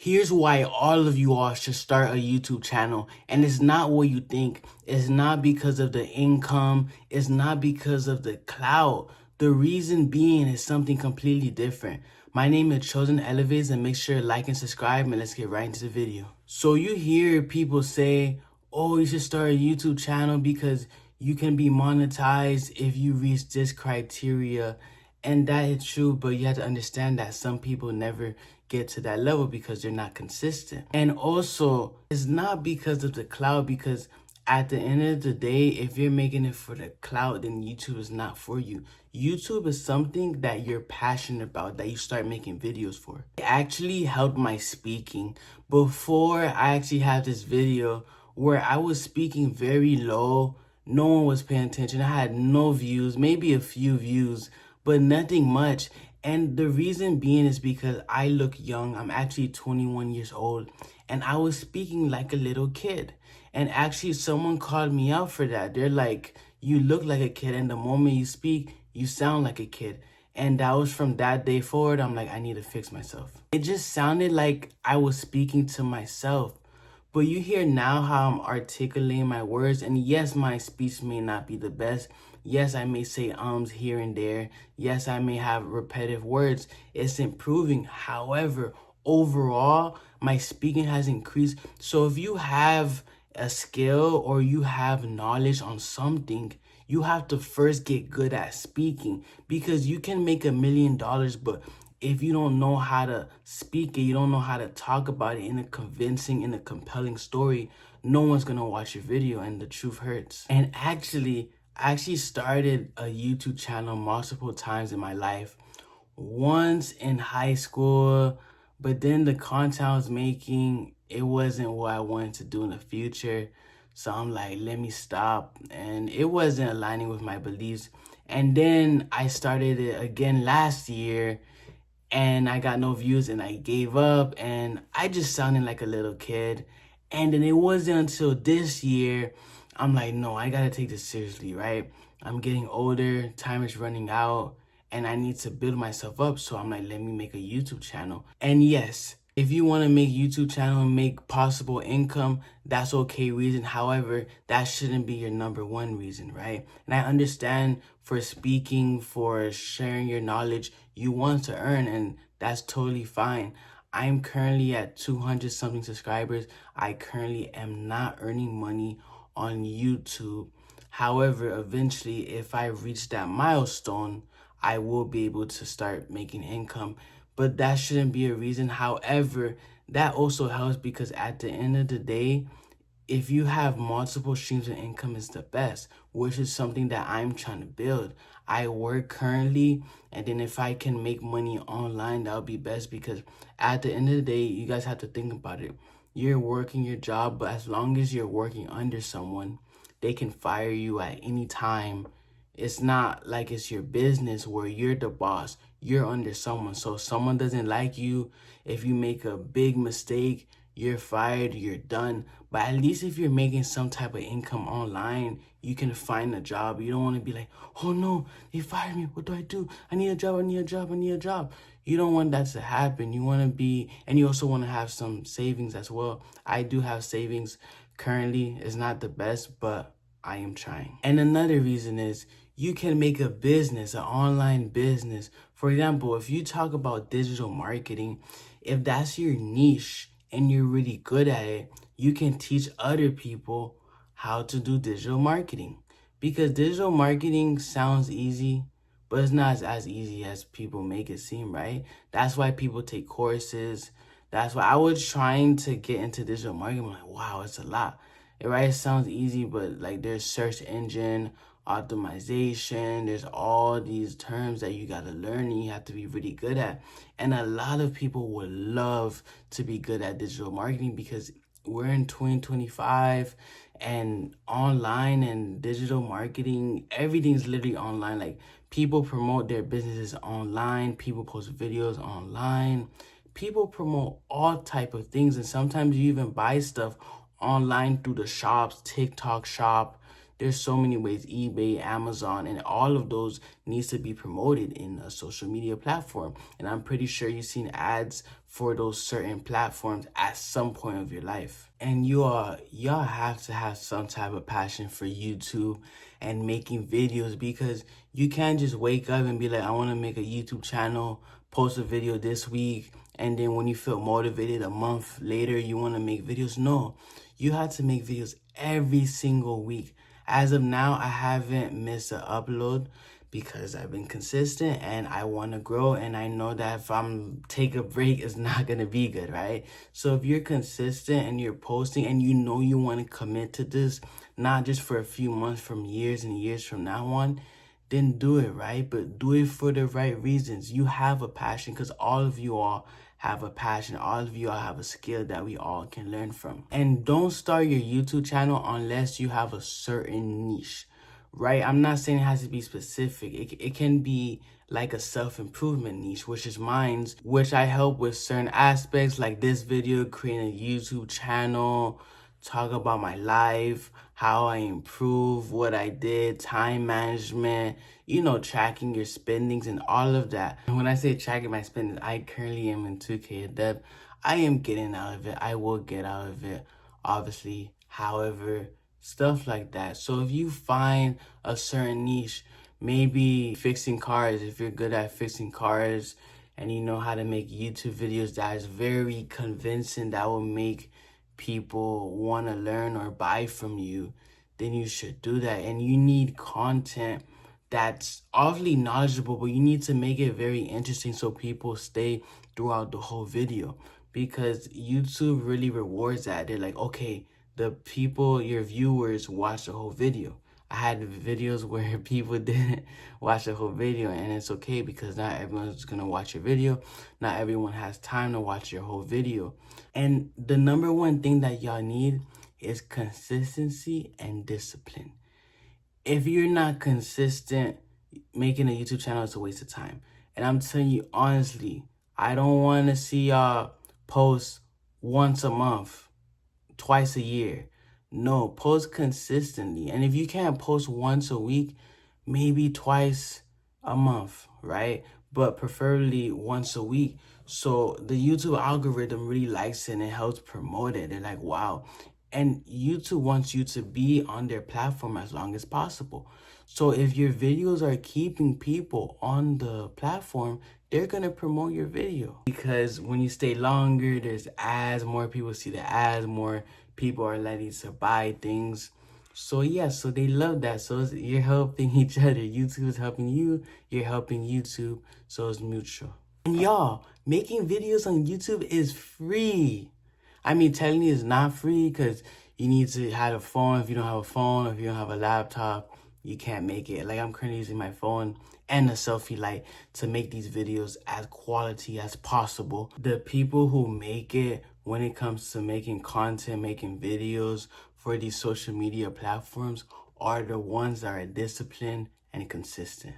Here's why all of you all should start a YouTube channel. And it's not what you think. It's not because of the income. It's not because of the clout. The reason being is something completely different. My name is Chosen Elevates, and make sure to like and subscribe, and let's get right into the video. So you hear people say, oh, you should start a YouTube channel because you can be monetized if you reach this criteria. And that is true, but you have to understand that some people never get to that level because they're not consistent. And also, it's not because of the clout, because at the end of the day, if you're making it for the clout, then YouTube is not for you. YouTube is something that you're passionate about, that you start making videos for. It actually helped my speaking. Before, I actually had this video where I was speaking very low. No one was paying attention. I had no views, maybe a few views, but nothing much. And the reason being is because I look young. I'm actually 21 years old, and I was speaking like a little kid. And actually someone called me out for that. They're like, you look like a kid, and the moment you speak, you sound like a kid. And that was from that day forward. I'm like, I need to fix myself. It just sounded like I was speaking to myself. But you hear now how I'm articulating my words, and yes, my speech may not be the best. Yes, I may say ums here and there. Yes, I may have repetitive words. It's improving. However, overall, my speaking has increased. So if you have a skill or you have knowledge on something, you have to first get good at speaking, because you can make $1 million, but if you don't know how to speak it, you don't know how to talk about it in a convincing, in a compelling story, no one's gonna watch your video, and the truth hurts. And I actually started a YouTube channel multiple times in my life. Once in high school, but then the content I was making, it wasn't what I wanted to do in the future. So I'm like, let me stop. And it wasn't aligning with my beliefs. And then I started it again last year, and I got no views, and I gave up, and I just sounded like a little kid. And then it wasn't until this year, I'm like, no, I gotta take this seriously, right? I'm getting older, time is running out, and I need to build myself up. So I'm like, let me make a YouTube channel. And yes, if you want to make YouTube channel and make possible income, that's okay reason. However, that shouldn't be your number one reason, right? And I understand for speaking, for sharing your knowledge, you want to earn, and that's totally fine. I'm currently at 200 something subscribers. I currently am not earning money on YouTube. However, eventually, if I reach that milestone, I will be able to start making income. But that shouldn't be a reason. However, that also helps, because at the end of the day, if you have multiple streams of income, is the best, which is something that I'm trying to build. I work currently, and then if I can make money online, that would be best, because at the end of the day, you guys have to think about it. You're working your job, but as long as you're working under someone, they can fire you at any time. It's not like it's your business where you're the boss. You're under someone. So if someone doesn't like you, if you make a big mistake, you're fired, you're done. But at least if you're making some type of income online, you can find a job. You don't want to be like, oh no, they fired me. What do I do? I need a job, I need a job, I need a job. You don't want that to happen. You want to be, and you also want to have some savings as well. I do have savings currently. It's not the best, but I am trying. And another reason is you can make a business, an online business. For example, if you talk about digital marketing, if that's your niche and you're really good at it, you can teach other people how to do digital marketing. Because digital marketing sounds easy, but it's not as easy as people make it seem, right? That's why people take courses. That's why I was trying to get into digital marketing. I'm like, wow, it's a lot. Right? It sounds easy, but like there's search engine optimization, there's all these terms that you got to learn and you have to be really good at. And a lot of people would love to be good at digital marketing, because we're in 2025, and online and digital marketing, everything's literally online. Like, people promote their businesses online, people post videos online, people promote all type of things, and sometimes you even buy stuff online through the shops, TikTok shop, There's so many ways, eBay, Amazon, and all of those needs to be promoted in a social media platform. And I'm pretty sure you've seen ads for those certain platforms at some point of your life. And y'all have to have some type of passion for YouTube and making videos, because you can't just wake up and be like, I want to make a YouTube channel, post a video this week, and then when you feel motivated a month later, you want to make videos. No, you have to make videos every single week. As of now, I haven't missed an upload because I've been consistent and I want to grow. And I know that if I'm take a break, it's not going to be good, right? So if you're consistent and you're posting and you know you want to commit to this, not just for a few months, from years and years from now on, then do it, right? But do it for the right reasons. You have a passion, because all of you all have a passion. All of you all have a skill that we all can learn from. And don't start your YouTube channel unless you have a certain niche, right? I'm not saying it has to be specific. It can be like a self-improvement niche, which is mine's, which I help with certain aspects like this video, creating a YouTube channel, talk about my life, how I improve, what I did, time management, tracking your spendings and all of that. And when I say tracking my spendings, I currently am in 2K of debt. I am getting out of it. I will get out of it, obviously. However, stuff like that. So if you find a certain niche, maybe fixing cars, if you're good at fixing cars and you know how to make YouTube videos that is very convincing, that will make people want to learn or buy from you, then you should do that. And you need content that's obviously knowledgeable, but you need to make it very interesting so people stay throughout the whole video, because YouTube really rewards that. They're like, okay, the people, your viewers, watch the whole video. I had videos where people didn't watch the whole video, and it's okay, because not everyone's gonna watch your video. Not everyone has time to watch your whole video. And the number one thing that y'all need is consistency and discipline. If you're not consistent, making a YouTube channel is a waste of time. And I'm telling you honestly, I don't want to see y'all post once a month, twice a year. No, post consistently. And if you can't post once a week, maybe twice a month, right? But preferably once a week. So the YouTube algorithm really likes it and it helps promote it. They're like, wow. And YouTube wants you to be on their platform as long as possible. So if your videos are keeping people on the platform, they're going to promote your video. Because when you stay longer, there's ads, more people see the ads, more people are likely to buy things. So yeah, so they love that. So you're helping each other. YouTube is helping you, you're helping YouTube, so it's mutual. And y'all, making videos on YouTube is free. I mean, technically it's not free because you need to have a phone. If you don't have a phone, if you don't have a laptop, you can't make it. Like, I'm currently using my phone and a selfie light to make these videos as quality as possible. The people who make it, when it comes to making content, making videos for these social media platforms, are the ones that are disciplined and consistent.